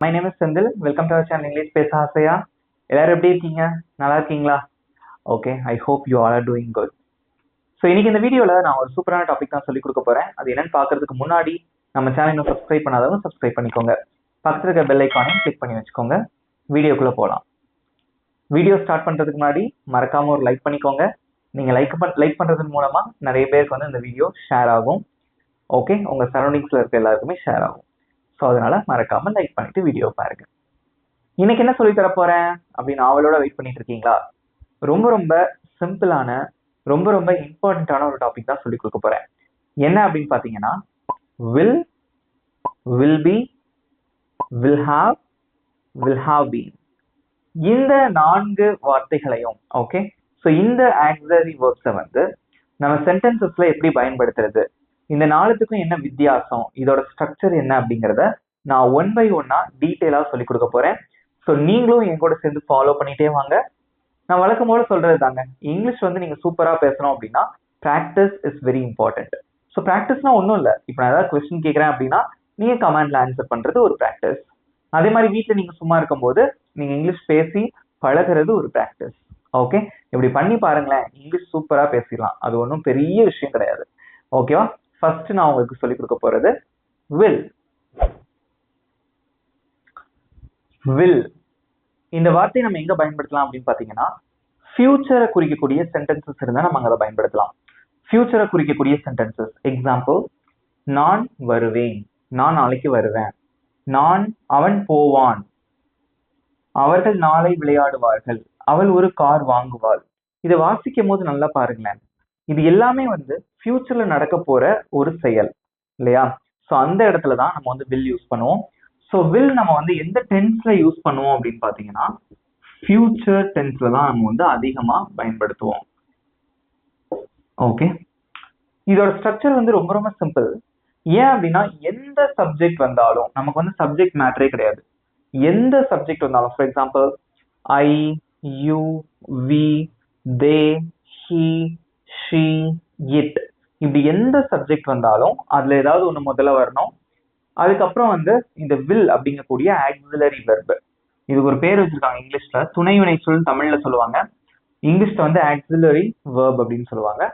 My name is Senthil. Welcome to our channel English பேச ஆசையா. எல்லாரும் எப்படி இருக்கீங்க? நல்லா இருக்கீங்களா? Okay, I hope you all are doing good. So இன்னைக்கு இந்த வீடியோவில் நான் ஒரு சூப்பரான டாபிக் தான் சொல்லிக் கொடுக்க போகிறேன். அது என்னன்னு பார்க்கறதுக்கு முன்னாடி நம்ம சேனல் இன்னும் சப்ஸ்கிரைப் பண்ணாதவங்க சப்ஸ்கிரைப் பண்ணிக்கோங்க. பக்கத்தில் இருக்க பெல் ஐக்கானையும் கிளிக் பண்ணி வச்சுக்கோங்க. வீடியோக்குள்ளே போகலாம். வீடியோ ஸ்டார்ட் பண்ணுறதுக்கு முன்னாடி மறக்காமல் ஒரு லைக் பண்ணிக்கோங்க. நீங்கள் லைக் பண்ணுறதன் மூலமாக நிறைய பேருக்கு வந்து இந்த வீடியோ ஷேர் ஆகும். ஓகே, உங்கள் சரௌண்டிங்ஸில் இருக்க எல்லாருக்குமே ஷேர் ஆகும். ஸோ அதனால மறக்காமல் லைக் பண்ணிட்டு வீடியோ பாருங்க. இன்னைக்கு என்ன சொல்லி தர போறேன் அப்படின்னு அவளோட வெயிட் பண்ணிட்டு இருக்கீங்களா? ரொம்ப ரொம்ப சிம்பிளான ரொம்ப ரொம்ப இம்பார்ட்டன்டான ஒரு டாபிக் தான் சொல்லி கொடுக்க போறேன். என்ன அப்படின்னு பாத்தீங்கன்னா will, will be, will have been. இந்த 4 வார்த்தைகளையும் ஓகே. ஸோ இந்த ஆக்ஸிலரி வேர்ப்ஸை வந்து நம்ம சென்டென்சஸ்ல எப்படி பயன்படுத்துறது, இந்த 4த்துக்கும் என்ன வித்தியாசம், இதோட ஸ்ட்ரக்சர் என்ன அப்படிங்கிறத நான் 1 by 1 டீட்டெயிலாக சொல்லி கொடுக்க போறேன். ஸோ நீங்களும் என் கூட சேர்ந்து ஃபாலோ பண்ணிட்டே வாங்க. நான் வழக்கம் போல சொல்றது தாங்க, இங்கிலீஷ் வந்து நீங்க சூப்பரா பேசணும் அப்படின்னா practice is very important. So ப்ராக்டிஸ்னா ஒன்றும் இல்லை, இப்போ நான் ஏதாவது கொஸ்டின் கேட்குறேன் அப்படின்னா நீங்க கமெண்ட்ல ஆன்சர் பண்றது ஒரு ப்ராக்டிஸ். அதே மாதிரி வீட்டில் நீங்க சும்மா இருக்கும்போது நீங்க இங்கிலீஷ் பேசி பழகிறது ஒரு ப்ராக்டிஸ். ஓகே, இப்படி பண்ணி பாருங்களேன், இங்கிலீஷ் சூப்பரா பேசிடலாம். அது ஒன்றும் பெரிய விஷயம் கிடையாது. ஓகேவா? ஃபர்ஸ்ட் நான் உங்களுக்கு சொல்லிக் கொடுக்க போறது வில். வில் இந்த வார்த்தையை நம்ம எங்க பயன்படுத்தலாம் அப்படின்னு பாத்தீங்கன்னா ஃபியூச்சரை குறிக்கக்கூடிய சென்டென்சஸ் இருந்தா நம்ம அதை பயன்படுத்தலாம். ஃபியூச்சரை குறிக்கக்கூடிய சென்டென்சஸ் எக்ஸாம்பிள், நான் வருவேன், நான் நாளைக்கு வருவேன். அவன் போவான், அவர்கள் நாளை விளையாடுவார்கள். அவள் ஒரு கார் வாங்குவாள். இதை வாசிக்கும் போது நல்லா பாருங்களேன், இது எல்லாமே வந்து ஃபியூச்சர்ல நடக்க போற ஒரு செயல் இல்லையா? ஸோ அந்த இடத்துல தான் நம்ம வந்து வில் யூஸ் பண்ணுவோம். ஸோ வில் நம்ம வந்து எந்த டென்ஸ்ல யூஸ் பண்ணுவோம் அப்படின்னு பாத்தீங்கன்னா ஃபியூச்சர் டென்ஸ்ல தான் நம்ம வந்து அதிகமா பயன்படுத்துவோம். ஓகே, இதோட ஸ்ட்ரக்சர் வந்து ரொம்ப ரொம்ப சிம்பிள். ஏன் அப்படின்னா எந்த சப்ஜெக்ட் வந்தாலும் நமக்கு வந்து சப்ஜெக்ட் மேட்டரே கிடையாது. எந்த சப்ஜெக்ட் வந்தாலும், for example I, you, we, they, he, she, it, இப்படி எந்த சப்ஜெக்ட் வந்தாலும் அதுல ஏதாவது ஒண்ணு முதல்ல வரணும். அதுக்கப்புறம் வந்து இந்த வில் அப்படிங்கக்கூடிய ஆக்சிலரி வெர்ப், இது ஒரு பேர் வச்சிருக்காங்க இங்கிலீஷ்ல, துணை வினை சொல் தமிழ்ல சொல்லுவாங்க, இங்கிலீஷ்ல வந்து ஆக்சிலரி வெர்ப் அப்படின்னு சொல்லுவாங்க.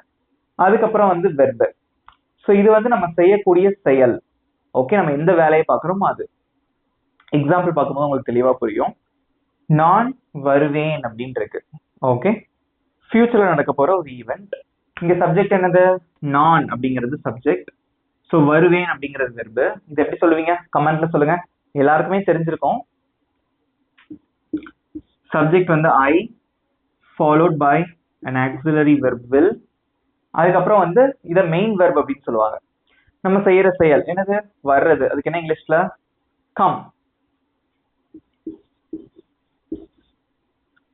அதுக்கப்புறம் வந்து வெர்ப். ஸோ இது வந்து நம்ம செய்யக்கூடிய செயல். ஓகே, நம்ம எந்த வேலையை பார்க்குறோமோ அது. எக்ஸாம்பிள் பார்க்கும்போது உங்களுக்கு தெளிவா புரியும். நான் வருவேன் அப்படின்னு இருக்கு. ஓகே, ஃபியூச்சர்ல நடக்க போற ஒரு ஈவெண்ட். இங்க சப்ஜெக்ட் என்னது? நான் அப்படிங்கிறது சப்ஜெக்ட். ஸோ வருவேன் அப்படிங்கிறது வெர்பு. இது எப்படி சொல்லுவீங்க? கமெண்ட்ல சொல்லுங்க. எல்லாருக்குமே தெரிஞ்சிருக்கும், சப்ஜெக்ட் வந்து I followed by an auxiliary verb will. அதுக்கப்புறம் வந்து இதை மெயின் வெர்ப் அப்படின்னு சொல்லுவாங்க. நம்ம செய்யற செயல் என்னது? வர்றது. அதுக்கு என்ன இங்கிலீஷ்ல? Come.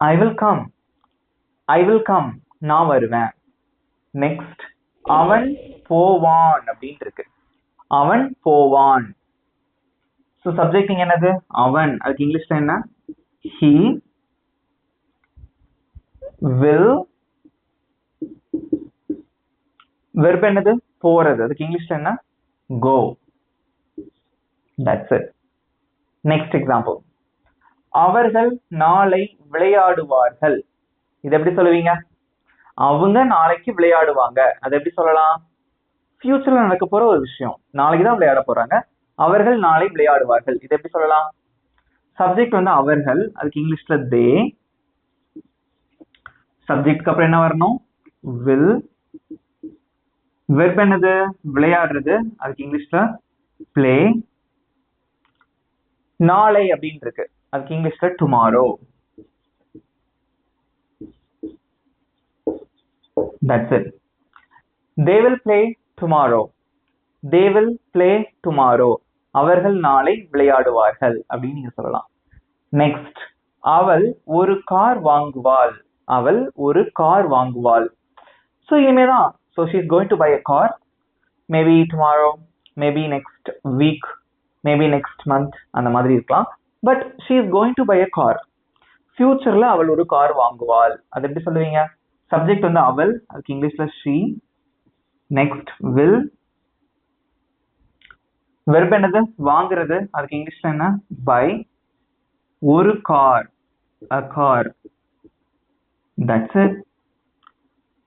I will come, I will come, நான் வருவேன். நெக்ஸ்ட், அவன் போவான் அப்படின்னு இருக்கு. அவன் போவான். ஸோ சப்ஜெக்ட் இங்க என்னது? அவன். அதுக்கு இங்கிலீஷ்ல என்ன? he will. வெர்ப் என்னது? போறது. அதுக்கு இங்கிலீஷ்ல என்ன? go. That's it. Next example, அவர்கள் நாளை விளையாடுவார்கள். இது எப்படி சொல்லுவீங்க? அவங்க நாளைக்கு விளையாடுவாங்க. அது எப்படி சொல்லலாம்? ஃபியூச்சர்ல நடக்க போற ஒரு விஷயம், நாளைக்கு தான் விளையாட போறாங்க. அவர்கள் நாளை விளையாடுவார்கள். இது எப்படி சொல்லலாம்? சப்ஜெக்ட் வந்து அவர்கள், அதுக்கு இங்கிலீஷ்ல தே. சப்ஜெக்ட்க்கு அப்புறம் என்ன வரணும்? will. வெர்ப் என்னது? விளையாடுறது. அதுக்கு இங்கிலீஷ்ல play. நாளை அப்படின்னு இருக்கு. அதுக்கு இங்கிலீஷ்ல tomorrow. That's it. They will play tomorrow. They will play tomorrow. அவர்கள் நாளை விளையாடுவார்கள் அப்படின்னு நீங்க சொல்லலாம். நெக்ஸ்ட், அவள் ஒரு கார் வாங்குவாள். அவள் ஒரு கார் வாங்குவாள். ஸோ இனிமேதான், so she is going to buy a car. Maybe tomorrow, maybe next week, maybe next month, அந்த மாதிரி இருக்கலாம். But she is going to buy a car. ஃபியூச்சர்ல அவள் ஒரு கார் வாங்குவாள். அது எப்படி சொல்லுவீங்க? சப்ஜெக்ட் வந்து அவள், அதுக்கு இங்கிலீஷ்ல she. Next will. வெர்ப் என்னது? வாங்குறது. அதுக்கு இங்கிலீஷ்ல என்ன? பை. ஒரு car, a car. That's it.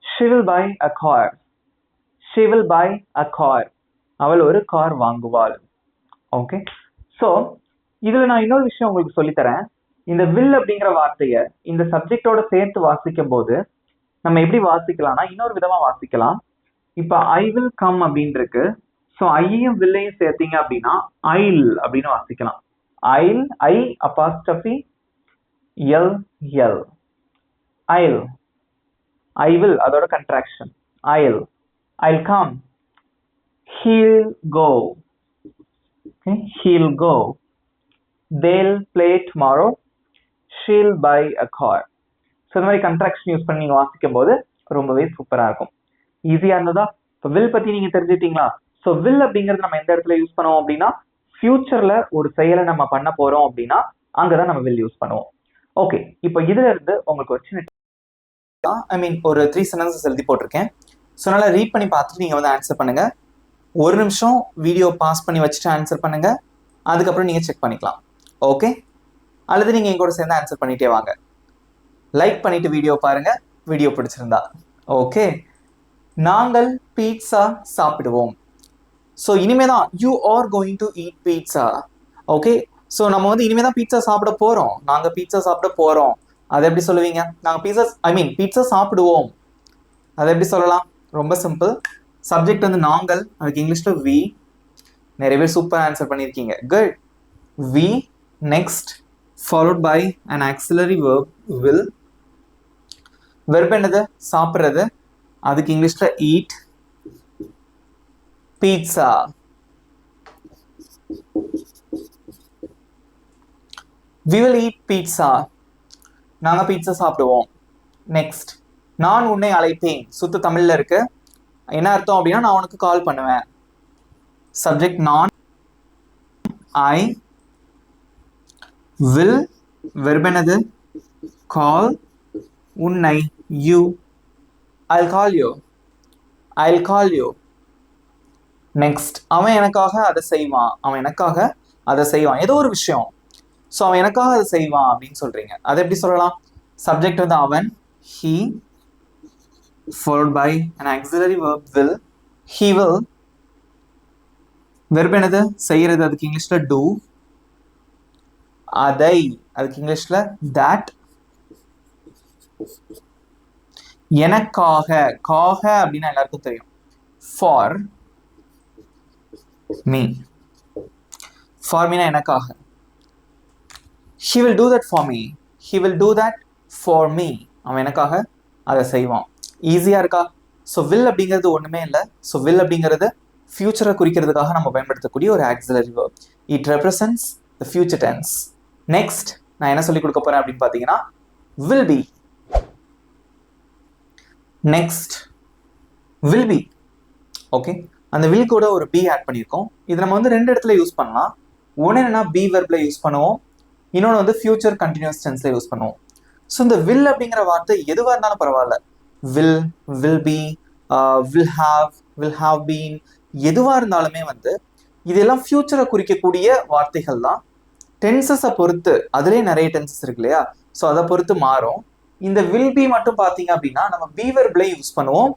She will buy a car. She will buy a car. அவள் ஒரு கார் வாங்குவாள். ஓகே. ஸோ இதுல நான் இன்னொரு விஷயம் உங்களுக்கு சொல்லித்தரேன். இந்த will அப்படிங்கிற வார்த்தையை இந்த சப்ஜெக்டோட சேர்த்து வாசிக்கும் போது நம்ம எப்படி வாசிக்கலாம்னா இன்னொரு விதமா வாசிக்கலாம். இப்ப ஐ வில் கம் அப்படின்னு இருக்கு. ஸோ ஐயும் வில்லையும் சேர்த்தீங்க அப்படின்னா ஐல் அப்படின்னு வாசிக்கலாம். I'll, I apostrophe L L, I'll. I will அதோட contraction I'll. I'll come. He'll go. He'll go. They'll play tomorrow. She'll buy a car. So இந்த மாதிரி கன்ட்ராக்ஷன் யூஸ் பண்ணி நீங்கள் வாசிக்கும் போது ரொம்பவே சூப்பராக இருக்கும். ஈஸியாக இருந்ததா? இப்போ வில் பற்றி நீங்கள் தெரிஞ்சுட்டீங்களா? ஸோ வில் அப்படிங்கிறது நம்ம எந்த இடத்துல யூஸ் பண்ணுவோம் அப்படின்னா ஃபியூச்சரில் ஒரு செயலை நம்ம பண்ண போகிறோம் அப்படின்னா அங்கே தான் நம்ம வில் யூஸ் பண்ணுவோம். ஓகே, இப்போ இதுல இருந்து உங்களுக்கு ஒரு சின்ன ஒரு 3 சென்டென்சஸ் எழுதி போட்டிருக்கேன். ஸோ நல்லா ரீட் பண்ணி பார்த்துட்டு நீங்கள் வந்து ஆன்சர் பண்ணுங்க. ஒரு நிமிஷம் வீடியோ பாஸ் பண்ணி வச்சுட்டு ஆன்சர் பண்ணுங்க. அதுக்கப்புறம் நீங்கள் செக் பண்ணிக்கலாம். ஓகே, அல்லது நீங்கள் என் கூட சேர்ந்து ஆன்சர் பண்ணிட்டே வாங்க. லைக் பண்ணிட்டு வீடியோ பாருங்க வீடியோ பிடிச்சிருந்தா. ஓகே, நாங்கள் பீட்சா சாப்பிடுவோம். ஸோ இனிமே தான் you are going to eat pizza. Okay, so நம்ம வந்து இனிமே தான் பீட்சா சாப்பிட போகிறோம். நாங்கள் பீட்சா சாப்பிட போகிறோம். அதை எப்படி சொல்லுவீங்க? நாங்கள் பீட்சா சாப்பிடுவோம். அதை எப்படி சொல்லலாம்? ரொம்ப சிம்பிள். சப்ஜெக்ட் வந்து நாங்கள், அதுக்கு இங்கிலீஷில் வி. நிறைய பேர் சூப்பர் ஆன்சர் பண்ணியிருக்கீங்க. Good. We next followed by an auxiliary verb will. Verb என்னது? சாப்பிட்றது. அதுக்கு இங்கிலீஷில் eat. Pizza. we will eat pizza. நாங்கள் பீட்சா சாப்பிடுவோம். நெக்ஸ்ட், நான் உன்னை அழைப்பேன். சுத்த தமிழில் இருக்கு. என்ன அர்த்தம் அப்படின்னா நான் உனக்கு கால் பண்ணுவேன். சப்ஜெக்ட் நான். I will. வெர்ப் என்னது? கால். உன்னை you. I'll call you. I'll call you. Next, அவன் எனக்காக அதை செய்வான். அவன் எனக்காக அதை செய்வான். ஏதோ ஒரு விஷயம். ஸோ அவன் எனக்காக அதை செய்வான் அப்படின்னு சொல்றீங்க. அதை எப்படி சொல்லலாம்? சப்ஜெக்ட் வந்து அவன், he, followed by an auxiliary verb will. He will. Verb என்னது? செய்யறது. அதுக்கு இங்கிலீஷ்ல do. அதை, அதுக்கு இங்கிலீஷ்ல that. எனக்காக, காக அப்படின்னா எல்லாருக்கும் தெரியும். for me. for me னா எனக்காக. he will do that for me. he will do that for me. அவன் எனக்காக அதை செய்வான். ஈஸியா இருக்கா? ஸோ வில் அப்படிங்கிறது ஒண்ணுமே இல்லை. ஸோ வில் அப்படிங்கிறது ஃபியூச்சரை குறிக்கிறதுக்காக நம்ம பயன்படுத்தக்கூடிய ஒரு auxiliary verb. It represents the future tense. Next நான் என்ன சொல்லி கொடுக்க போறேன் அப்படின்னு பார்த்தீங்கன்னா will be. Next will be. Okay, அந்த வில் கூட ஒரு பி ஆட் பண்ணியிருக்கோம். இது நம்ம வந்து 2 இடத்துல யூஸ் பண்ணலாம். ஒன்று என்னன்னா பி வெர்ப்ல யூஸ் பண்ணுவோம், இன்னொன்று வந்து ஃபியூச்சர் கண்டினியூஸ் டென்ஸ்ல யூஸ் பண்ணுவோம். ஸோ இந்த வில் அப்படிங்கிற வார்த்தை எதுவாக இருந்தாலும் பரவாயில்ல. Will, will be, will have been, எதுவாக இருந்தாலுமே வந்து இதெல்லாம் ஃபியூச்சரை குறிக்கக்கூடிய வார்த்தைகள் தான். டென்சஸை பொறுத்து, அதுலேயே நிறைய டென்சஸ் இருக்கு இல்லையா? ஸோ அதை பொறுத்து மாறும். இந்த வில் பி மட்டும் பார்த்தீங்க அப்படின்னா நம்ம பி வெர்ப்லையும் யூஸ் பண்ணுவோம்,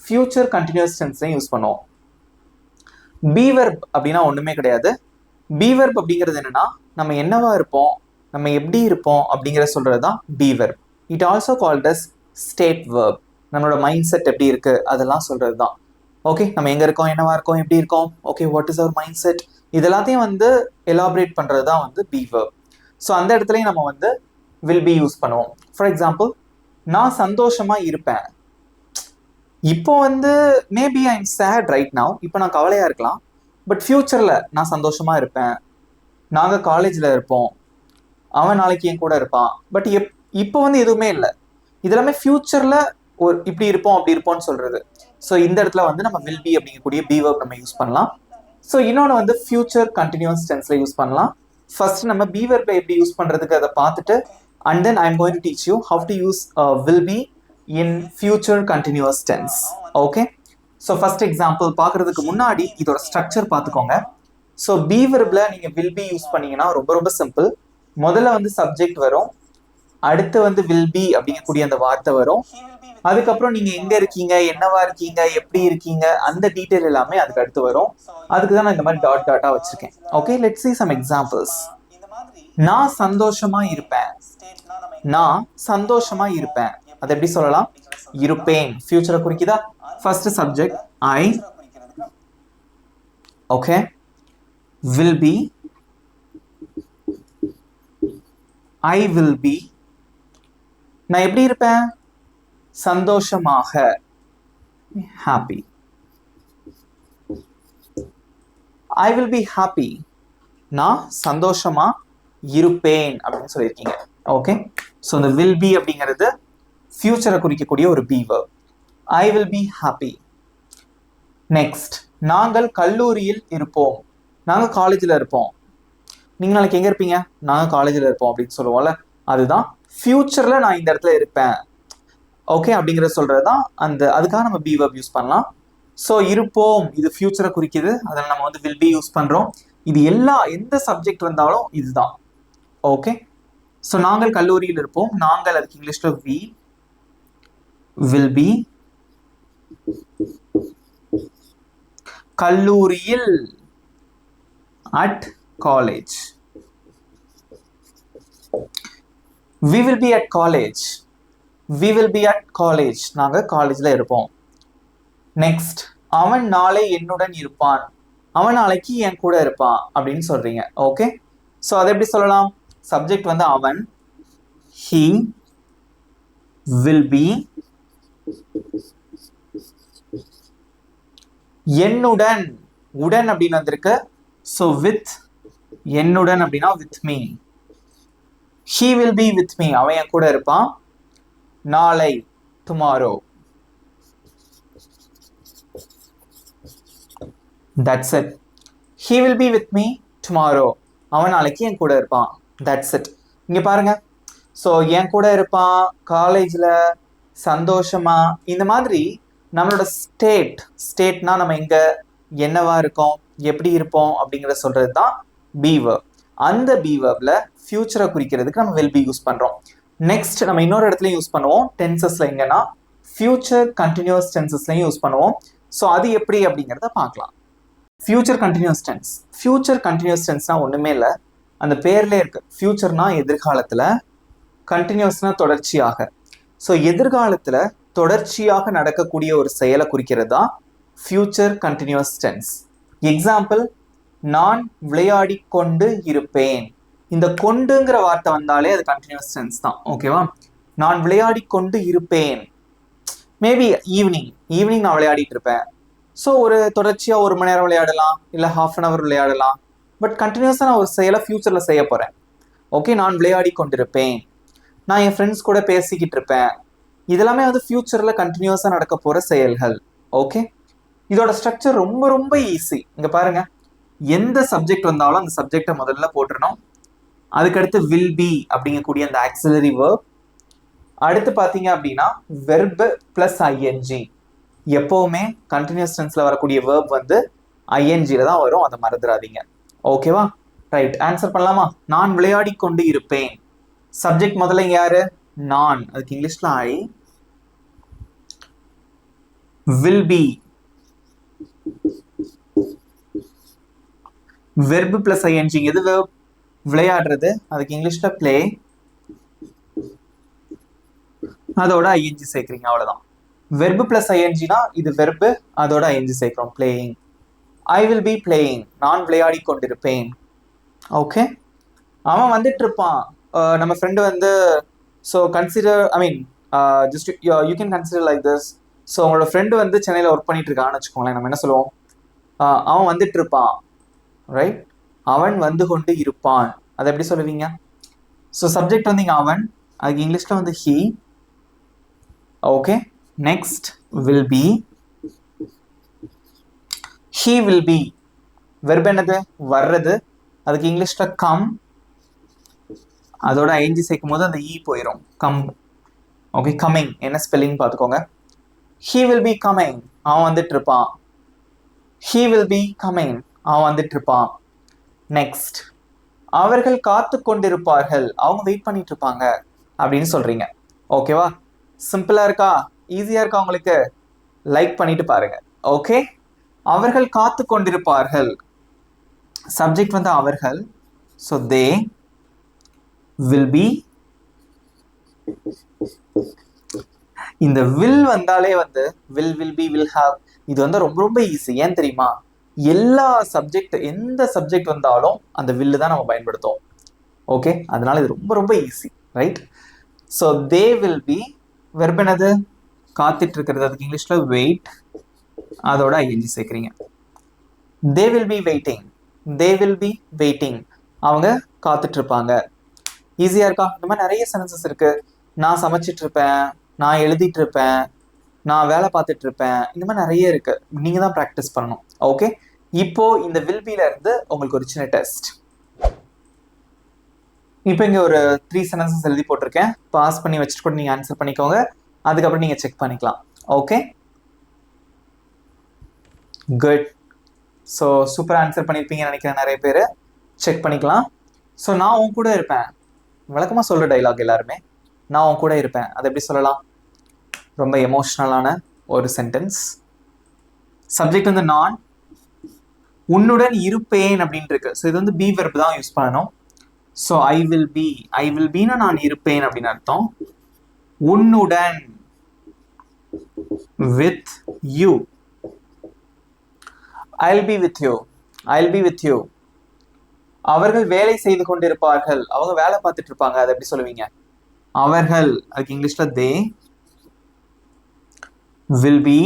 ஃபியூச்சர் கண்டினியூஸ் டென்ஸ்லையும் யூஸ் பண்ணுவோம். பி வெர்ப் அப்படின்னா ஒன்றுமே கிடையாது. பி வெர்ப் அப்படிங்கிறது என்னன்னா நம்ம என்னவா இருப்போம், நம்ம எப்படி இருப்போம் அப்படிங்கிற சொல்றது தான் be verb. It also called as state verb. நம்மளோட மைண்ட் செட் எப்படி இருக்கு அதெல்லாம் சொல்றது தான். ஓகே, நம்ம எங்க இருக்கோம், என்னவா இருக்கோம், எப்படி இருக்கோம், okay what is our mind set, இதெல்லாத்தையும் வந்து எலாபரேட் பண்றது தான் வந்து பி வெர்ப். ஸோ அந்த இடத்துலையும் நம்ம வந்து வில் பி யூஸ் பண்ணுவோம். ஃபார் எக்ஸாம்பிள், நான் சந்தோஷமா இருப்பேன். இப்போ வந்து maybe I am chat right now, இப்போ நான் கவலையா இருக்கலாம். பட் ஃபியூச்சர்ல நான் சந்தோஷமா இருப்பேன். நாங்க காலேஜ்ல இருப்போம், அவன் நாளைக்கு என் கூட இருப்பான். பட் இப்போ வந்து எதுவுமே இல்லை. இதெல்லாமே ஃபியூச்சர்ல ஒரு இப்படி இருப்போம் அப்படி இருப்போம்னு சொல்றது. ஸோ இந்த இடத்துல வந்து நம்ம வில் பி அப்படிங்கக்கூடிய பி வெர்ப் நம்ம யூஸ் பண்ணலாம். ஸோ இன்னொன்று வந்து ஃபியூச்சர் கண்டினியூஸ் டென்ஸ்ல யூஸ் பண்ணலாம். ஃபர்ஸ்ட் நம்ம பி வெர்பை எப்படி யூஸ் பண்றதுக்கு அதை பார்த்துட்டு and then I am going to teach you how to use will be in future continuous tense. Okay, so first example பார்க்கிறதுக்கு முன்னாடி இதோட ஸ்ட்ரக்சர் பார்த்துக்கோங்க. ஸோ பி வெர்ப்ல நீங்க வில் பி யூஸ் பண்ணீங்கன்னா ரொம்ப ரொம்ப சிம்பிள். முதல்ல வந்து சப்ஜெக்ட் வரும், அடுத்து வந்து வில் பி அப்படிங்கக்கூடிய அந்த வார்த்தை வரும். அதுக்கப்புறம் நீங்க எங்க இருக்கீங்க, என்னவா இருக்கீங்க, எப்படி இருக்கீங்க, அந்த டீட்டெயில் எல்லாமே அதுக்கு அடுத்து வரும். அதுக்கு தான் நான் இந்த மாதிரி டாட் டாட்டா வச்சிருக்கேன். Okay, let's see some examples. நான் சந்தோஷமா இருப்பேன். நான் சந்தோஷமா இருப்பேன், அது எப்படி சொல்லலாம்? இருப்பேன். ஃபியூச்சரை குறிக்குதா? First subject I. Okay, will be, I will be. நான் எப்படி இருப்பேன்? சந்தோஷமாக, happy. I will be happy. நான் சந்தோஷமா இருப்பேன் அப்படின்னு சொல்லியிருக்கீங்க. ஓகே, ஸோ இந்த will be அப்படிங்கிறது ஃபியூச்சரை குறிக்கக்கூடிய ஒரு B verb. I will be happy. Next, நாங்கள் கல்லூரியில் இருப்போம். நாங்கள் காலேஜில் இருப்போம். நீங்கள் நாளைக்கு எங்கே இருப்பீங்க? நாங்கள் காலேஜில் இருப்போம் அப்படின்னு சொல்லுவோம்ல, அதுதான் ஃபியூச்சரில் நான் இந்த இடத்துல இருப்பேன். ஓகே, அப்படிங்கிற சொல்கிறது தான் அந்த, அதுக்காக நம்ம பி வெர்ப் யூஸ் பண்ணலாம். ஸோ இருப்போம் இது ஃபியூச்சரை குறிக்குது, அதில் நம்ம வந்து வில் பி யூஸ் பண்ணுறோம். இது எந்த சப்ஜெக்ட் வந்தாலும் இதுதான். ஓகே, ஸோ நாங்கள் கல்லூரியில் இருப்போம். நாங்கள், அதுக்கு இங்கிலீஷில் வி. வில் பி கல்லூரியில், at college. We will be at college. We will be at college. நாங்க காலேஜ்ல இருப்போம். நெக்ஸ்ட், அவன் நாளை என்னுடன் இருப்பான். அவன் நாளைக்கு என் கூட இருப்பான் அப்படின்னு சொல்றீங்க. ஓகே, ஸோ அதை எப்படி சொல்லலாம்? சப்ஜெக்ட் வந்து அவன், he will be, என்னுடன், உடன் அப்படின்னு வந்திருக்கு. ஸோ வித், என்னுடன் அப்படின்னா with me. He will be with me. அவன் என் கூட இருப்பான். நாளை, tomorrow. That's it. He will be with me tomorrow. அவன் நாளைக்கு என் கூட இருப்பான். That's it. இங்க பாருங்க, ஸோ என் கூட இருப்பான், காலேஜில், சந்தோஷமா, இந்த மாதிரி நம்மளோட ஸ்டேட்னா நம்ம எங்க, என்னவா இருக்கோம், எப்படி இருப்போம் அப்படிங்கிறத சொல்றது தான் பி வெர்ப். அந்த பி வெர்ப்ல ஃபியூச்சரை குறிக்கிறதுக்கு நம்ம வில் பி யூஸ் பண்றோம். நெக்ஸ்ட், நம்ம இன்னொரு இடத்துல யூஸ் பண்ணுவோம் டென்சஸ்ல, எங்கன்னா ஃபியூச்சர் கண்டினியூஸ் டென்சஸ்லையும் யூஸ் பண்ணுவோம். ஸோ அது எப்படி அப்படிங்கிறத பார்க்கலாம். Future continuous tense. Future continuous டென்ஸ்னா ஒண்ணுமே இல்லை, அந்த பேர்ல இருக்கு. ஃபியூச்சர்னா எதிர்காலத்துல, கண்டினியூஸ்னா தொடர்ச்சியாக. ஸோ எதிர்காலத்துல தொடர்ச்சியாக நடக்கக்கூடிய ஒரு செயலை குறிக்கிறது தான் ஃபியூச்சர் கண்டினியூஸ் டென்ஸ். எக்ஸாம்பிள், நான் விளையாடி கொண்டு இருப்பேன். இந்த கொண்டுங்கிற வார்த்தை வந்தாலே அது கண்டினியூஸ் டென்ஸ் தான். ஓகேவா? நான் விளையாடி கொண்டு இருப்பேன். மேபி ஈவினிங் நான் விளையாடிட்டு இருப்பேன். ஸோ ஒரு தொடர்ச்சியா 1 மணி நேரம் விளையாடலாம், இல்லை ½ அன் அவர் விளையாடலாம். பட் கண்டினியூஸாக நான் ஒரு செயலை ஃபியூச்சர்ல செய்ய போறேன். ஓகே, நான் விளையாடி கொண்டிருப்பேன். நான் என் ஃப்ரெண்ட்ஸ் கூட பேசிக்கிட்டு இருப்பேன். இதெல்லாமே வந்து ஃபியூச்சர்ல கண்டினியூஸா நடக்க போற செயல்கள். ஓகே, இதோட ஸ்ட்ரக்சர் ரொம்ப ரொம்ப ஈஸி. இங்க பாருங்க, எந்த சப்ஜெக்ட் வந்தாலும் அந்த சப்ஜெக்டை முதல்ல போட்டுறணும். அதுக்கடுத்து வில் பி அப்படிங்கக்கூடிய அந்த ஆக்சிலரி வெர்ப். அடுத்து பார்த்தீங்க அப்படின்னா வெர்ப் பிளஸ் ஐஎன்ஜி. எப்பவுமே கண்டினியூஸ் டென்ஸ்ல வரக்கூடிய வெர்ப் வந்து ஐஎன்ஜில தான் வரும், அதை மறந்துடாதீங்க. ஓகேவா? ரைட், ஆன்சர் பண்ணலாமா? நான் விளையாடி கொண்டு இருப்பேன். சப்ஜெக்ட் முதல்ல இங்க யாரு? நான், அதுக்கு இங்கிலீஷ்ல I. Will be verb plus ING. எது வெர்ப்? விளையாடுறது, அதுக்கு இங்கிலீஷ்ல பிளே. அதோட ஐஎன்ஜி சேர்க்குறீங்க, அவ்வளவுதான். வெர்ப் பிளஸ் ஐஎன்ஜினா இது வெர்ப், அதோட ஐஎன்ஜி சேர்க்கிறோம், playing. I will be playing. நான் விளையாடி கொண்டிருப்பேன். ஓகே, அவன் வந்துட்டு இருப்பான். நம்ம ஃப்ரெண்டு வந்து, so consider, I mean just you can consider like this. So உங்களோட ஃப்ரெண்டு வந்து சென்னையில் ஒர்க் பண்ணிட்டு இருக்கான்னு வச்சுக்கோங்களேன். நம்ம என்ன சொல்லுவோம்? அவன் வந்துட்டு இருப்பான், ரைட்? அவன் வந்து கொண்டு இருப்பான், அதை எப்படி சொல்லுவீங்க? ஸோ சப்ஜெக்ட் வந்து இங்கே அவன், அதுக்கு இங்கிலீஷ்ல வந்து he. Okay, next will B. He will be. Verb என்னது? வர்றது, அதுக்கு இங்கிலீஷ்ல கம். அதோட ஐஎன்ஜி சேர்க்கும் போது அந்த இ போயிடும், கம். Okay, coming. என்ன ஸ்பெல்லிங் பார்த்துக்கோங்க. He will be coming. அவன் வந்துட்டு இருப்பான். He will be coming. அவன் வந்துட்டு இருப்பான். நெக்ஸ்ட், அவர்கள் காத்து கொண்டிருப்பார்கள், அவங்க வெயிட் பண்ணிட்டு இருப்பாங்க அப்படின்னு சொல்றீங்க. ஓகேவா? சிம்பிளா இருக்கா? ஈஸியா இருக்கா உங்களுக்கு? லைக் பண்ணிட்டு பாருங்க. ஓகே, அவர்கள் காத்து கொண்டிருப்பார்கள், சப்ஜெக்ட் வந்து அவர்கள், ஸோ தே வில் பி. இந்த வில் வந்தாலே வந்து வில் பி, வில் ஹாவ், இது வந்து ரொம்ப ரொம்ப ஈஸி. ஏன் தெரியுமா? எல்லா சப்ஜெக்ட், எந்த சப்ஜெக்ட் வந்தாலும் அந்த வில்லு தான் நம்ம பயன்படுத்துவோம். ஓகே, அதனால இது ரொம்ப ரொம்ப easy, right? So they will be, verb என்னது? காத்துட்டு இருக்கிறது, அதுக்கு இங்கிலீஷ்ல வெயிட், அதோட ஐஎன்ஜி சேர்க்குறீங்க. They will be waiting, they will be waiting, அவங்க காத்துட்டு இருப்பாங்க. ஈஸியா இருக்கா? இந்த மாதிரி நிறைய சென்டென்சஸ் இருக்கு. நான் சமைச்சிட்டு இருப்பேன், நான் எழுதிட்டு இருப்பேன், நான் வேலை பார்த்துட்டு இருப்பேன், இந்த மாதிரி நிறைய இருக்கு. நீங்க தான் ப்ராக்டிஸ் பண்ணணும். ஓகே, இப்போ இந்த வில் பில இருந்து உங்களுக்கு ஒரு சின்ன டெஸ்ட். இப்போ இங்க ஒரு 3 சென்டென்சஸ் எழுதி போட்டிருக்கேன். பாஸ் பண்ணி வச்சுட்டு கூட நீங்க ஆன்சர் பண்ணிக்கோங்க. அதுக்கப்புறம் நீங்க செக் பண்ணிக்கலாம். Okay, good. So super answer பண்ணியிருப்பீங்கன்னு நினைக்கிறேன் நிறைய பேர். செக் பண்ணிக்கலாம். ஸோ நான் உன் கூட இருப்பேன், வழக்கமா சொல்ற டைலாக் எல்லாருமே, நான் உன் கூட இருப்பேன். அதை எப்படி சொல்லலாம்? ரொம்ப எமோஷ்னலான ஒரு சென்டென்ஸ். சப்ஜெக்ட் வந்து நான், உன்னுடன் இருப்பேன் அப்படின்னு இருக்கு. ஸோ இது வந்து பி வெர்ப் தான் யூஸ் பண்ணணும். So I will B, I will Beena நான் இருப்பேன் அப்படின்னு அர்த்தம். உன்னுடன், with you, I'll be with you, I'll be with you. அவர்கள் வேலை செய்து கொண்டிருப்பார்கள், அவங்க வேலை பார்த்துட்டு இருப்பாங்க. அதை எப்படி சொல்லுவீங்க? அவர்கள், அதுக்கு இங்கிலீஷ்ல they will be.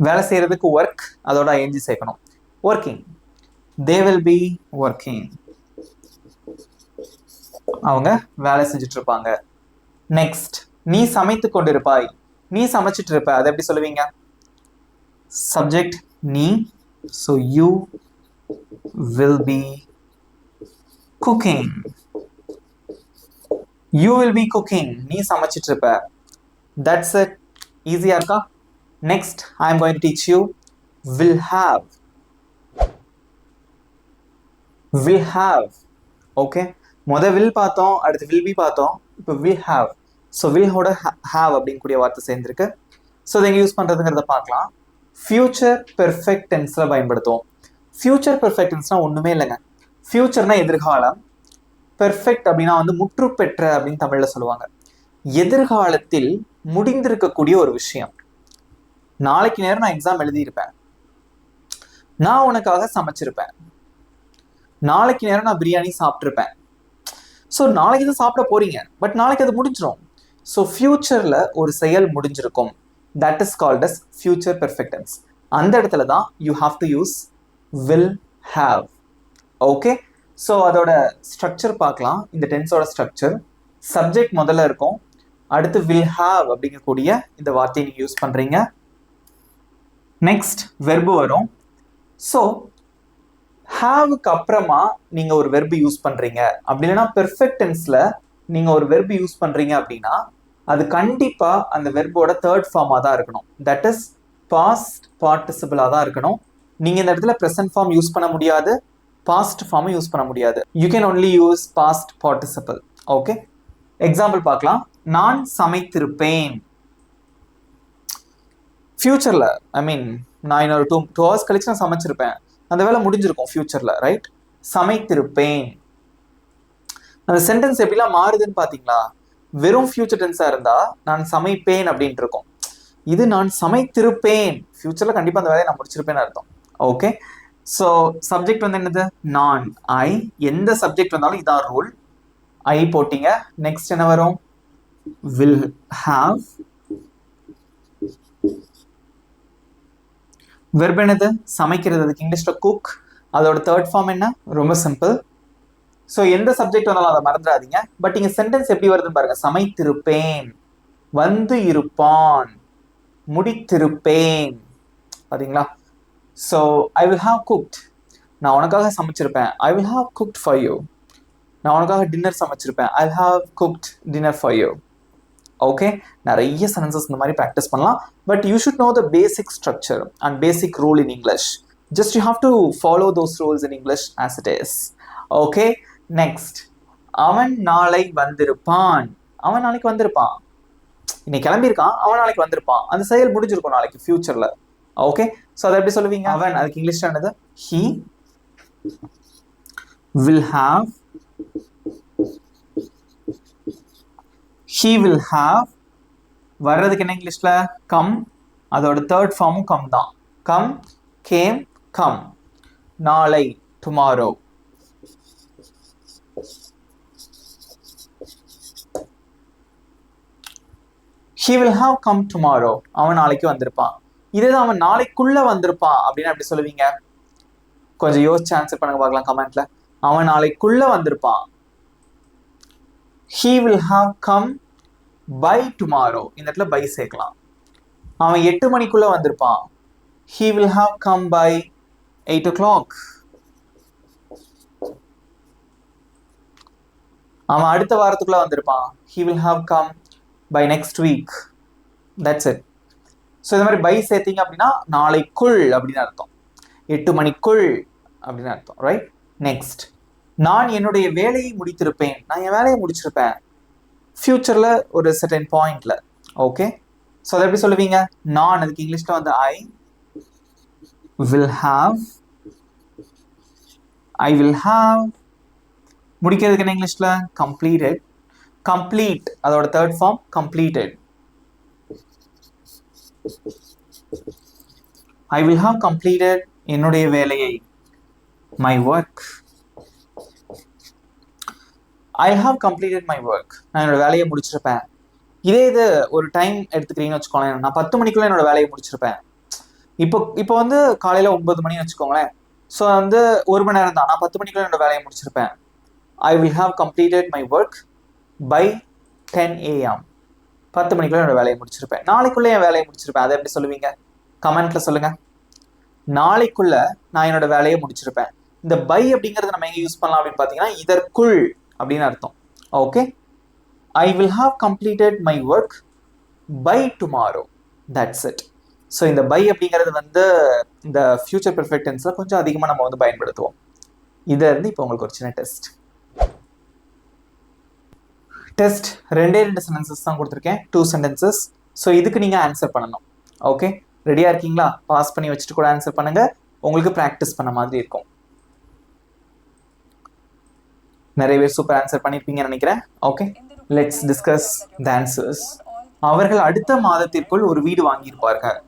வேலை செய்யறதுக்கு ஒர்க், அதோட ஐஎன்ஜி சேர்க்கணும். Working, they will be working, அவங்க வேலை செஞ்சுட்டு இருப்பாங்க. நெக்ஸ்ட், நீ சமைத்து கொண்டிருப்பாய், நீ சமைச்சிட்டு இருப்ப. அதை எப்படி சொல்லுவீங்க? சப்ஜெக்ட் நீ, so you will be cooking, you will be cooking, நீ சமைச்சிட்டு இருப்ப. That's it. ஈஸியா இருக்கா? Next, I am going to teach you will have, will have. Okay, will பார்த்தோம், அடுத்து will be பார்த்தோம், இப்போ will have. So will ஹோட have அப்படின்னு கூடிய வார்த்தை சேர்ந்திருக்கு. ஸோ இதை எங்க யூஸ் பண்றதுங்கிறத பார்க்கலாம். ஃபியூச்சர் பெர்ஃபெக்ட் டென்ஸ்ல பயன்படுத்துவோம். ஃபியூச்சர் பெர்ஃபெக்ட் டென்ஸ்னா ஒண்ணுமே இல்லைங்க. ஃபியூச்சர்னா எதிர்காலம், பெர்ஃபெக்ட் அப்படின்னா வந்து முற்று பெற்ற அப்படின்னு தமிழ்ல சொல்லுவாங்க. எதிர்காலத்தில் முடிந்திருக்கக்கூடிய ஒரு விஷயம். நாளைக்கு நேரம் நான் எக்ஸாம் எழுதியிருப்பேன், நான் உனக்காக சமைச்சிருப்பேன், நாளைக்கு நேரம் நான் பிரியாணி சாப்பிட்ருப்பேன். ஸோ நாளைக்கு தான் சாப்பிட போறீங்க, பட் நாளைக்கு அது முடிஞ்சிடும். ஸோ ஃபியூச்சர்ல ஒரு செயல் முடிஞ்சிருக்கும். That is called as future perfect tense. அந்த இடத்துல தான் you have to use will have. Okay, so அதோட ஸ்ட்ரக்சர் பார்க்கலாம். இந்த டென்ஸோட ஸ்ட்ரக்சர், சப்ஜெக்ட் முதல்ல இருக்கும், அடுத்து will have அப்படிங்கக்கூடிய இந்த வார்த்தையை நீங்க யூஸ் பண்றீங்க. நெக்ஸ்ட் வெர்பு வரும். ஸோ ஹாவுக்கு அப்புறமா நீங்க ஒரு வெர்பு யூஸ் பண்றீங்க, அப்படி இல்லைன்னா பெர்ஃபெக்ட் டென்ஸ்ல நீங்க ஒரு வெர்பு யூஸ் பண்றீங்க அப்படின்னா அது கண்டிப்பா அந்த வெர்போட தேர்ட் ஃபார்மா தான் இருக்கணும். தட் இஸ் பாஸ்ட் பார்ட்டிசிபிளா தான் இருக்கணும். நீங்க இந்த இடத்துல ப்ரெசன்ட் ஃபார்ம் யூஸ் பண்ண முடியாது, பாஸ்ட் ஃபார்மும் யூஸ் பண்ண முடியாது. You can only use past participle. Okay, example பார்க்கலாம். நான் சமைத்திருப்பேன். ஃபியூச்சர்ல, ஐ மீன் நான் இன்னொரு 2 hours கழிச்சு நான் சமைச்சிருப்பேன், அந்த வேலை முடிஞ்சிருக்கும் ஃபியூச்சர்ல, ரைட்? சமைத்திருப்பேன். அந்த சென்டென்ஸ் எப்படிலாம் மாறுதுன்னு பாத்தீங்களா? வெறும் ஃபியூச்சர் டென்ஸா இருந்தா நான் சமைப்பேன் அப்படின்ட்டு இருக்கும். இது நான் சமைத்திருப்பேன், ஃபியூச்சர்ல கண்டிப்பா அந்த வேலையை நான் முடிச்சிருப்பேன்னு அர்த்தம். ஓகே, ஸோ சப்ஜெக்ட் வந்து என்னது? நான், ஐ. எந்த சப்ஜெக்ட் வந்தாலும் இதான் ரூல். ஐ போட்டீங்க. நெக்ஸ்ட் என்ன வரும்? will have. வெர்ப் என்னது? சமைக்கிறது, அதுக்கு இங்கிலீஷ்ல குக். அதோட தேர்ட் ஃபார்ம் என்ன? ரொம்ப சிம்பிள். ஸோ எந்த சப்ஜெக்ட் வந்தாலும் அதை மறந்துடாதீங்க. பட் இங்க சென்டென்ஸ் எப்படி வருதுன்னு பாருங்க. சமைத்திருப்பேன், வந்து இருப்பான், முடித்திருப்பேன். பாத்தீங்களா? So I will have cooked, நான் உனக்காக சமைச்சிருப்பேன். I will have cooked for you, நான் உனக்காக டின்னர் சமைச்சிருப்பேன். I will have cooked dinner for you. Okay, நிறைய சென்டென்சஸ் இந்த மாதிரி ப்ராக்டிஸ் பண்ணலாம். But you should know the basic structure and basic rule in English. just you have to follow those rules in English as it is. Okay, next, அவன் நாளை வந்திருப்பான். அவன் நாளைக்கு வந்திருப்பான், இன்னைக்கு கிளம்பியிருக்கான், அவன் நாளைக்கு வந்திருப்பான். அந்த செயல் முடிஞ்சிருக்கும் நாளைக்கு ஃபியூச்சர்ல. ஓகே, ஸோ அதை எப்படி சொல்லுவீங்க? அவன், அதுக்கு இங்கிலீஷ்ல என்னது? he will have, he will have. வர்றதுக்கு என்ன இங்கிலீஷ்ல? கம். அதோட தேர்ட் ஃபார்மும் கம் தான். Come, game, come. நாளை, tomorrow. he will have come tomorrow. அவன் நாளைக்கு வந்திருப்பான். இதுதான் அவன் நாளைக்குள்ள வந்திருப்பான் அப்படின்னு எப்படி சொல்லுவீங்க? கொஞ்சம் யோசிச்சு ஆன்சர் பண்ணுங்க பார்க்கலாம் கமெண்ட்ல. அவன் நாளைக்குள்ள வந்திருப்பான். he will have come by tomorrow. இந்த இடத்துல பை சேர்க்கலாம். அவன் 8 மணிக்குள்ள வந்திருப்பான். he will have come by 8 o'clock. அவன் அடுத்த வாரத்துக்குள்ள வந்திருப்பான். he will have come by next week. That's it. So இந்த மாதிரி பை சேர்த்தீங்க அப்படின்னா நாளைக்குள் அப்படின்னு அர்த்தம், 8 மணிக்குள் அப்படின்னு அர்த்தம், ரைட்? நெக்ஸ்ட், நான் என்னுடைய வேலையை முடித்திருப்பேன். நான் என் வேலையை முடிச்சிருப்பேன் ஃபியூச்சர்ல ஒரு சர்டன் பாயிண்ட்ல. ஓகே, ஸோ அதை எப்படி சொல்லுவீங்க? நான், அதுக்கு இங்கிலீஷ்ல வந்து I will have. I will have முடிக்கிறதுக்கு என்ன இங்கிலீஷ்ல? கம்ப்ளீட்டட். கம்ப்ளீட், அதோட third form completed. I will have completed என்னுடைய வேலையை, my work. I'll have completed my work. நான் என்னோட வேலையை முடிச்சிருப்பேன். இதே இது ஒரு டைம் எடுத்துக்கிறீங்கன்னு வச்சுக்கோங்களேன். நான் 10 மணிக்குள்ள என்னோட வேலையை முடிச்சிருப்பேன். இப்போ வந்து காலையில 9 மணின்னு வச்சுக்கோங்களேன். ஸோ வந்து 1 மணி நேரம் தான். நான் 10 மணிக்குள்ள என்னோட வேலையை முடிச்சிருப்பேன். I will have completed my work by 10 AM. 10 மணிக்குள்ள என்னோட வேலையை முடிச்சிருப்பேன். நாளைக்குள்ள என் வேலையை முடிச்சிருப்பேன். அதை எப்படி சொல்லுவீங்க? கமெண்ட்ல சொல்லுங்க. நாளைக்குள்ள நான் என்னோட வேலையை முடிச்சிருப்பேன். இந்த பை அப்படிங்கறது நம்ம எங்க யூஸ் பண்ணலாம் அப்படின்னு பாத்தீங்கன்னா இதற்குள் அப்படின்னு அர்த்தம். Okay, I will have completed my work by tomorrow. That's it. So இந்த பை அப்படிங்கிறது வந்து இந்த ஃபியூச்சர் பெர்ஃபெக்ட் டென்ஸ்ல கொஞ்சம் அதிகமாக நம்ம வந்து பயன்படுத்துவோம். இதில் இருந்து இப்போ உங்களுக்கு ஒரு சின்ன டெஸ்ட். டெஸ்ட் 2 சென்டென்சஸ் தான் கொடுத்துருக்கேன், 2 சென்டென்சஸ். ஸோ இதுக்கு நீங்கள் ஆன்சர் பண்ணணும். ஓகே, ரெடியாக இருக்கீங்களா? பாஸ் பண்ணி வச்சுட்டு கூட ஆன்சர் பண்ணுங்க, உங்களுக்கு ப்ராக்டிஸ் பண்ண மாதிரி இருக்கும். நிறைய பேர் சூப்பர் ஆன்சர் பண்ணியிருப்பீங்கன்னு நினைக்கிறேன். Okay, let's discuss the answers. அவர்கள் அடுத்த மாதத்திற்குள் ஒரு வீடு வாங்கியிருப்பார்கள்.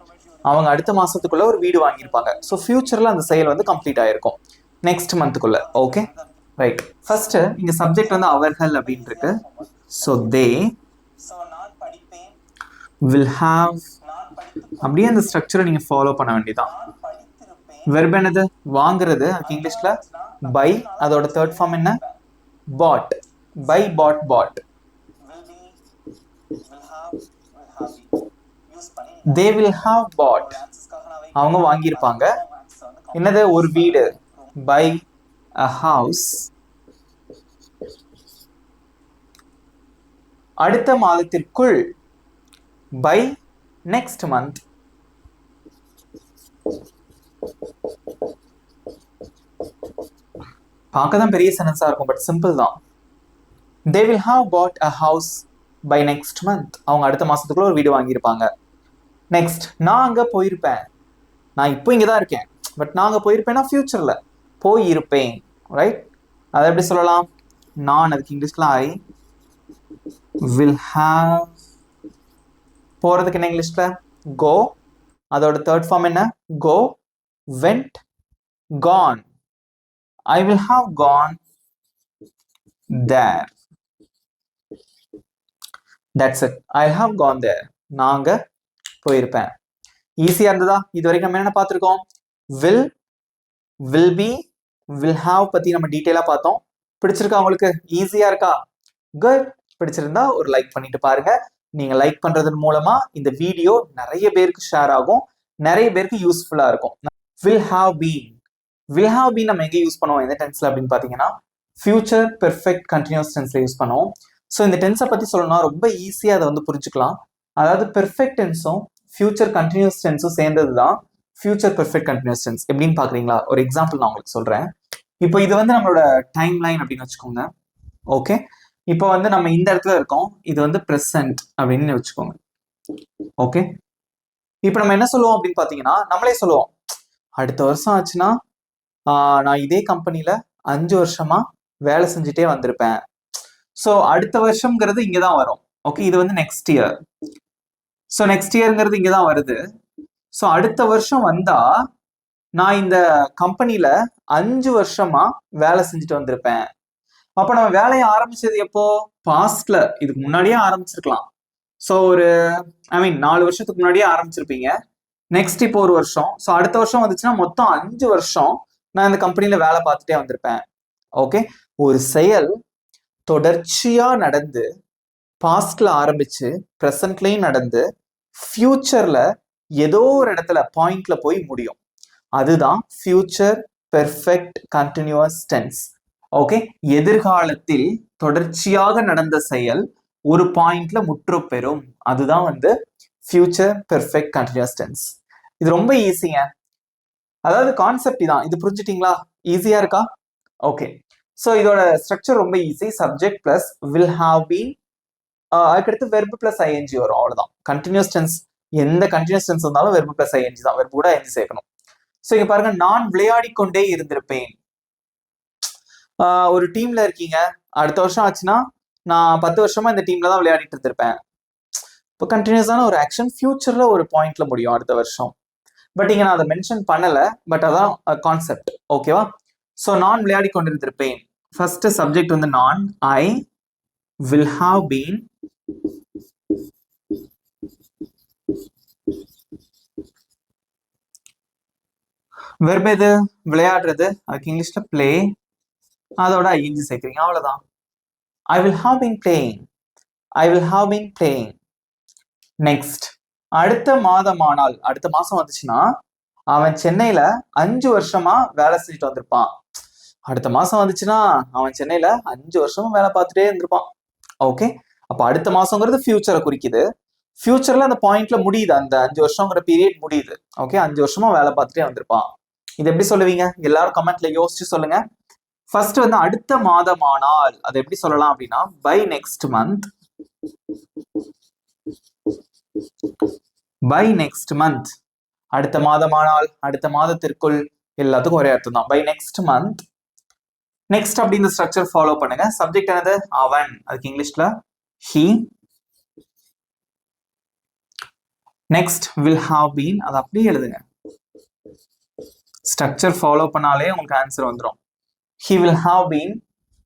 அவங்க அடுத்த மாசத்துக்குள்ள ஒரு வீடு வாங்கியிருப்பாங்க. ஸோ ஃபியூச்சர்ல அந்த செயல் வந்து கம்ப்ளீட் ஆயிருக்கும் நெக்ஸ்ட் மந்த்துக்குள்ள. Okay, right. ஃபர்ஸ்ட் இங்க சப்ஜெக்ட் வந்து அவர்கள் அப்படின்னு இருக்கு. ஸோ தே வில் ஹாவ், அப்படியே அந்த ஸ்ட்ரக்சரை நீங்க ஃபாலோ பண்ண வேண்டியதான். வெர்ப் என்னது? வாங்குறது. அதுக்கு இங்கிலீஷ்ல பை. அதோட தேர்ட் ஃபார்ம் என்ன? Bought. Buy, bought, bought. they will have bought, அவங்க வாங்கியிருப்பாங்க. என்னது? ஒரு வீடு. buy a house. அடுத்த மாதத்திற்குள் by next month. பார்க்க தான் பெரிய சென்டென்ஸா இருக்கும், பட் சிம்பிள் தான். they will have bought a house by next month. அவங்க அடுத்த மாசத்துக்குள்ள ஒரு வீடு வாங்கியிருப்பாங்க. நெக்ஸ்ட், நான் அங்க போயிருப்பேன். நான் இப்போ இங்கே தான் இருக்கேன், பட் நான் அங்கே போயிருப்பேன்னா ஃபியூச்சர்ல போயிருப்பேன், ரைட்? அதை எப்படி சொல்லலாம்? நான், அதுக்கு இங்கிலீஷ்ல ஐ வில் ஹாவ். போறதுக்கு என்ன இங்கிலீஷ்ல? கோ. அதோட தேர்ட் ஃபார்ம் என்ன? Go, went, gone. I will have gone there. That's it. I have gone there. நாங்க போயிருப்பேன். ஈஸியா இருந்ததா? இது வரைக்கும் நம்ம என்ன பார்த்திருக்கோம்? Will, will be, will have பத்தி நம்ம டீட்டெயிலா பார்த்தோம். பிடிச்சிருக்கா உங்களுக்கு? ஈஸியா இருக்கா? குட். பிடிச்சிருந்தா ஒரு லைக் பண்ணிட்டு பாருங்க. நீங்க லைக் பண்றதன் மூலமா இந்த வீடியோ நிறைய பேருக்கு ஷேர் ஆகும், நிறைய பேருக்கு யூஸ்ஃபுல்லா இருக்கும். Will have been. Will have been நம்ம எங்க யூஸ் பண்ணுவோம் இந்த டென்ஸ்ல அப்படின்னு பாத்தீங்கன்னா ஃபியூச்சர் பெர்ஃபெக்ட் கண்டினியூஸ் டென்ஸ்ல யூஸ் பண்ணுவோம். ஸோ இந்த டென்ஸை பத்தி சொல்லணும்னா ரொம்ப ஈஸியா அதை வந்து புரிஞ்சுக்கலாம். அதாவது பெர்ஃபெக்ட் டென்ஸும் ஃபியூச்சர் கண்டினியூஸ் டென்ஸும் சேர்ந்தது தான் ஃபியூச்சர் பெர்ஃபெக்ட் கண்டினியூஸ் டென்ஸ் எப்படின்னு பாக்குறீங்களா? ஒரு எக்ஸாம்பிள் நான் உங்களுக்கு சொல்றேன். இப்போ இது வந்து நம்மளோட டைம் லைன் அப்படின்னு வச்சுக்கோங்க. ஓகே, இப்போ வந்து நம்ம இந்த இடத்துல இருக்கோம். இது வந்து பிரசன்ட் அப்படின்னு வச்சுக்கோங்க. ஓகே, இப்போ நம்ம என்ன சொல்லுவோம் அப்படின்னு பாத்தீங்கன்னா, நம்மளே சொல்லுவோம், அடுத்த வருஷம் ஆச்சுன்னா நான் இதே கம்பெனில 5 வருஷமா வேலை செஞ்சுட்டே வந்திருப்பேன். ஸோ அடுத்த வருஷம்ங்கிறது இங்கதான் வரும். ஓகே, இது வந்து நெக்ஸ்ட் இயர். ஸோ நெக்ஸ்ட் இயர்ங்கிறது இங்கதான் வருது. ஸோ அடுத்த வருஷம் வந்தா நான் இந்த கம்பெனில 5 வருஷமா வேலை செஞ்சுட்டு வந்திருப்பேன். அப்ப நம்ம வேலையை ஆரம்பிச்சது எப்போ? பாஸ்ட்ல, இதுக்கு முன்னாடியே ஆரம்பிச்சிருக்கலாம். ஸோ ஒரு 4 வருஷத்துக்கு முன்னாடியே ஆரம்பிச்சிருப்பீங்க. நெக்ஸ்ட் இப்போ ஒரு வருஷம். ஸோ அடுத்த வருஷம் வந்துச்சுன்னா மொத்தம் 5 வருஷம் நான் இந்த கம்பெனில வேலை பார்த்துட்டே வந்திருப்பேன். ஓகே, ஒரு செயல் தொடர்ச்சியா நடந்து பாஸ்ட்ல ஆரம்பிச்சு பிரசன்ட்லயும் நடந்து ஃபியூச்சர்ல ஏதோ ஒரு இடத்துல பாயிண்ட்ல போய் முடியும். அதுதான் future perfect continuous tense. Okay, எதிர்காலத்தில் தொடர்ச்சியாக நடந்த செயல் ஒரு பாயிண்ட்ல முற்று பெறும். அதுதான் வந்து ஃபியூச்சர் பெர்ஃபெக்ட் கண்டினியூஸ் டென்ஸ். இது ரொம்ப ஈஸிங்க. அதாவது கான்செப்ட் தான். இது புரிஞ்சுட்டீங்களா? ஈஸியா இருக்கா? ஓகே, ஸோ இதோட ஸ்ட்ரக்சர் ரொம்ப easy. Subject plus will have been, அதுக்கடுத்து வெர்பு பிளஸ் ஐஎன்ஜி வரும். அவ்வளவுதான். கண்டினியூஸ் டென்ஸ் எந்த கண்டினியூஸ் டென்ஸ் இருந்தாலும் வெர்பு பிளஸ் ஐஎன்ஜி தான். வெர்பு கூட ஐஎன்ஜி சேர்க்கணும். ஸோ இங்க பாருங்க, நான் விளையாடி கொண்டே இருந்திருப்பேன். ஒரு டீம்ல இருக்கீங்க, அடுத்த வருஷம் ஆச்சுன்னா நான் 10 வருஷமா இந்த டீம்ல தான் விளையாடிட்டு இருந்திருப்பேன். இப்போ கண்டினியூஸான ஒரு ஆக்ஷன் ஃபியூச்சர்ல ஒரு பாயிண்ட்ல முடியும் அடுத்த வருஷம். பட் இங்க நான் அதை மென்ஷன் பண்ணல. பட் அதான் கான்செப்ட். ஓகேவா? ஸோ நான் விளையாடி கொண்டிருந்திருப்பேன். ஃபர்ஸ்ட் சப்ஜெக்ட் வந்து நான், ஐ வில் ஹாவ் பீன், வெர்ப் எது? விளையாடுறது. அதுக்கு இங்கிலீஷ்ல பிளே. அதோட ஐஎன்ஜி சேர்க்கிறீங்க. அவ்வளவுதான். ஐ will have been playing, I will have been playing. Next, அடுத்த மாதமானால், அடுத்த மாசம் வந்துச்சுன்னா அவன் சென்னையில 5 வருஷமா வேலை செஞ்சுட்டு வந்திருப்பான். அடுத்த மாசம் வந்துச்சுன்னா அவன் சென்னையில 5 வருஷமா வேலை பார்த்துட்டே இருந்திருப்பான். ஓகே, அப்ப அடுத்த மாசங்கிறது ஃபியூச்சரை குறிக்குது. ஃபியூச்சர்ல அந்த பாயிண்ட்ல முடியுது, அந்த 5 வருஷங்கிற பீரியட் முடியுது. ஓகே, 5 வருஷமா வேலை பார்த்துட்டே வந்திருப்பான். இது எப்படி சொல்லுவீங்க? எல்லாரும் கமெண்ட்ல யோசிச்சு சொல்லுங்க. ஃபர்ஸ்ட் வந்து அடுத்த மாதமானால் அதை எப்படி சொல்லலாம் அப்படின்னா, by next month. By next month, அடுத்த மாதமானால், அடுத்த மாதத்திற்குள், எல்லாத்துக்கும் ஒரே அர்த்தம் தான். By next month. நெக்ஸ்ட் அப்படி இந்த ஸ்ட்ரக்சர் ஃபாலோ பண்ணுங்க. சப்ஜெக்ட் என்னது? அவன். அதுக்கு இங்கிலீஷ்ல he. Next will have been. அது அப்படியே எழுதுங்க. ஸ்ட்ரக்சர் ஃபாலோ பண்ணாலே உங்களுக்கு ஆன்சர் வந்துடும். he will have been.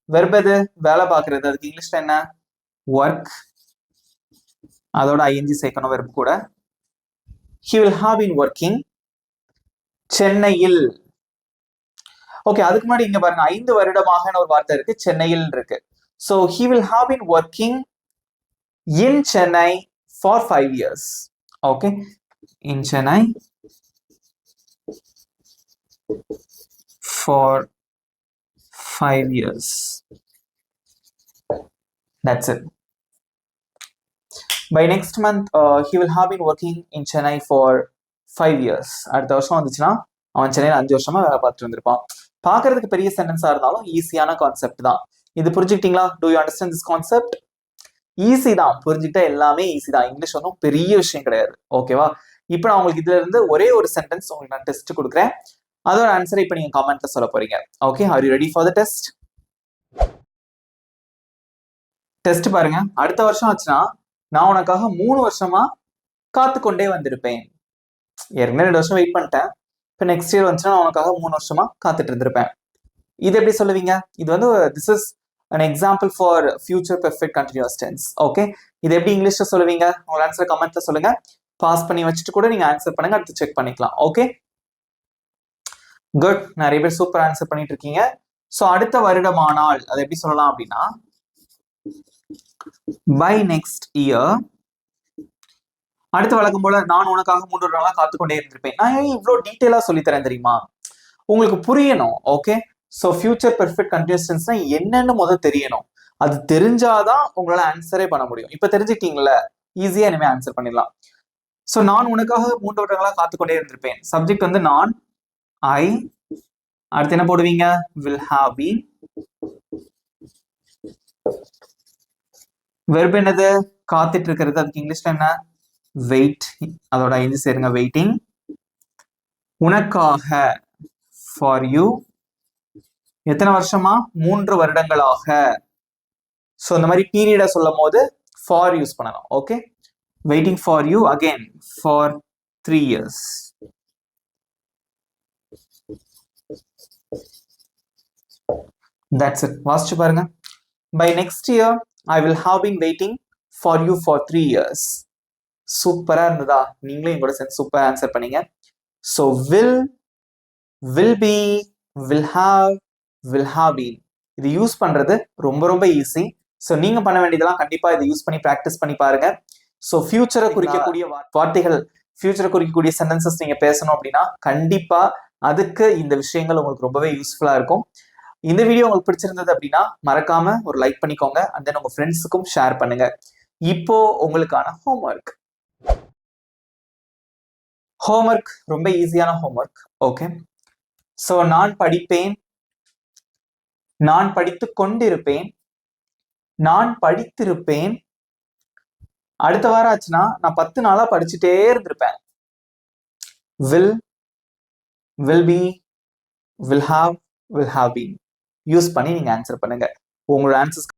Verb எது? வேலை பார்க்கறது. அதுக்கு இங்கிலீஷ்ல என்ன? ஒர்க். அதோட ஐஎன்ஜி சேர்க்கணும் வெர்ப் கூட. he will have been working சென்னையில். ஓகே, அதுக்கு முன்னாடி இங்க பாருங்க, 5 வருடமாக ஒரு வார்த்தை இருக்கு, சென்னையில் இருக்கு. so he will have been working in Chennai for 5 years. okay, in Chennai for 5 years. That's it. By next month he will have been working in Chennai for 5 years. அடுத்த வருஷம் வந்துச்சுன்னா அவன் சென்னையில 5 வருஷமா வேலை பார்த்துட்டு வந்திருப்பான். பார்க்கறதுக்கு பெரிய சென்டென்ஸா இருந்தாலும் ஈஸியான கான்செப்ட் தான். இது புரிஞ்சுக்கிட்டீங்களா? Do you understand this concept? Easy தான். புரிஞ்சுக்கிட்டா எல்லாமே ஈஸி தான். இங்கிலீஷ் ஒன்றும் பெரிய விஷயம் கிடையாது. ஓகேவா? இப்போ நான் உங்களுக்கு இதுல இருந்து ஒரே ஒரு சென்டென்ஸ் உங்களுக்கு நான் டெஸ்ட் கொடுக்குறேன். அதோட ஆன்சரை இப்போ நீங்க கமெண்ட்ல சொல்ல போறீங்க. Okay, are you ready for the test? Test பாருங்க. அடுத்த வருஷம் ஆச்சுன்னா நான் உனக்காக 3 வருஷமா காத்து கொண்டே வந்திருப்பேன். ஏற்கனவே 2 வருஷம் வெயிட் பண்ணிட்டேன். இப்போ நெக்ஸ்ட் இயர் வந்துச்சுன்னா நான் உனக்காக 3 வருஷமா காத்துட்டு இருந்திருப்பேன். இது எப்படி சொல்லுவீங்க? இது வந்து this is an example for future perfect continuous tense. Okay, இது எப்படி இங்கிலீஷ்ல சொல்லுவீங்க? உங்க ஆன்சர் கமெண்ட்ல சொல்லுங்க. பாஸ் பண்ணி வச்சுட்டு கூட நீங்க ஆன்சர் பண்ணுங்க, அடுத்து செக் பண்ணிக்கலாம். Okay, good. நிறைய பேர் சூப்பர் ஆன்சர் பண்ணிட்டு இருக்கீங்க. சோ அடுத்த வருடமானால் அதை எப்படி சொல்லலாம் அப்படின்னா, பை நெக்ஸ்ட் இயர். அடுத்து வழக்கம் போல நான் உனக்காக 3 நாளா காத்துக்கொண்டே இருந்திருப்பேன். நான் ஏன் இவ்வளவு டீட்டெயிலா சொல்லித்தரேன் தெரியுமா? உங்களுக்கு புரியணும். Okay, so future perfect continuous டென்ஸ்னா என்னன்னு முதல்ல தெரியணும். அது தெரிஞ்சாதான் உங்களால ஆன்சரே பண்ண முடியும். இப்ப தெரிஞ்சுக்கிட்டீங்கல்ல, ஈஸியா இனிமே ஆன்சர் பண்ணிடலாம். ஸோ நான் உனக்காக 3 வருடங்களாக காத்துக்கொண்டே இருந்திருப்பேன். சப்ஜெக்ட் வந்து நான், ஐ, அடுத்து என்ன போடுவீங்க, will have been. வெர்ப் என்னது, காத்துட்டு இருக்கிறது, அதுக்கு இங்கிலீஷ்ல என்ன, வெயிட், அதோட ஐந்து சேருங்க, வெயிட்டிங். உனக்காக, ஃபார் யூ, எத்தனை வருஷமா, 3 வருடங்களாக. ஸோ இந்த மாதிரி பீரியடை சொல்லும் போது ஃபார் யூஸ் பண்ணணும். Okay, waiting for you again for 3 years. That's it. வாசிச்சு பாருங்க. By next year, I will have been waiting for you for 3 years. சூப்பரா இருந்ததா? நீங்களும் எங்களோட சேர்ந்து சூப்பரா ஆன்சர் பண்ணீங்க. So will be, will have been. இது யூஸ் பண்றது ரொம்ப ரொம்ப ஈஸி. ஸோ நீங்க பண்ண வேண்டியதெல்லாம் கண்டிப்பா இதை யூஸ் பண்ணி ப்ராக்டிஸ் பண்ணி பாருங்க. ஸோ ஃபியூச்சரை குறிக்கக்கூடிய வார்த்தைகள், ஃபியூச்சரை குறிக்கக்கூடிய சென்டென்சஸ் நீங்க பேசணும் அப்படின்னா கண்டிப்பா அதுக்கு இந்த விஷயங்கள் உங்களுக்கு ரொம்பவே யூஸ்ஃபுல்லா இருக்கும். இந்த வீடியோ உங்களுக்கு பிடிச்சிருந்தது அப்படின்னா மறக்காம ஒரு லைக் பண்ணிக்கோங்க. அண்ட் தென் உங்க ஃப்ரெண்ட்ஸுக்கும் ஷேர் பண்ணுங்க. இப்போ உங்களுக்கான ஹோம்ஒர்க் ரொம்ப ஈஸியான ஹோம்ஒர்க். ஓகே, ஸோ நான் படிப்பேன், நான் படித்துக் கொண்டிருப்பேன், நான் படித்திருப்பேன். அடுத்த வாரம் ஆச்சுன்னா நான் 10 நாளா படிச்சுட்டே இருந்திருப்பேன். will be, will have been use பண்ணி நீங்க ஆன்சர் பண்ணுங்க. உங்களோட ஆன்சர்ஸ்